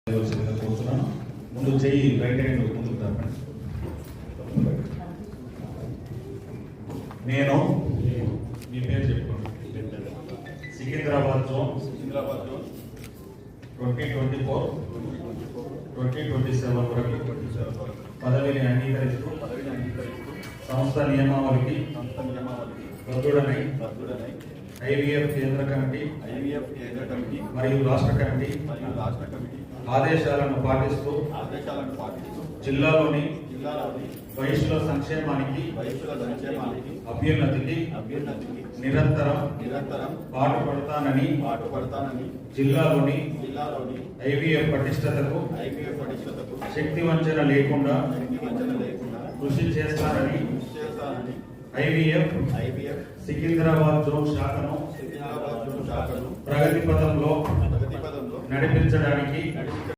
కోరుతున్నాను. ముందు చెయ్యి రైట్ హ్యాండ్ ముందుకు తప్పండి. నేను మీ పేరు చెప్పుకోండి. సికింద్రాబాద్ జోన్ 2024-2027 వరకు పదవిని అంగీకరిస్తూ సంస్థ నియమావళికి బద్ధుడనై ఐవీఎఫ్ కేంద్ర కమిటీ మరియు రాష్ట్ర కమిటీ ఆదేశాలను పాటిస్తూ జిల్లాలోని వయస్సుల సంక్షేమానికి అభ్యున్నతికి నిరంతరం పాటుపడతానని జిల్లాలోని ఐవీఎఫ్ పటిష్టతకు శక్తి వంచన లేకుండా కృషి చేస్తానని ఐవీఎఫ్ సికింద్రాబాద్ జోన్ శాఖను ప్రగతి పథంలో నడిపించడానికి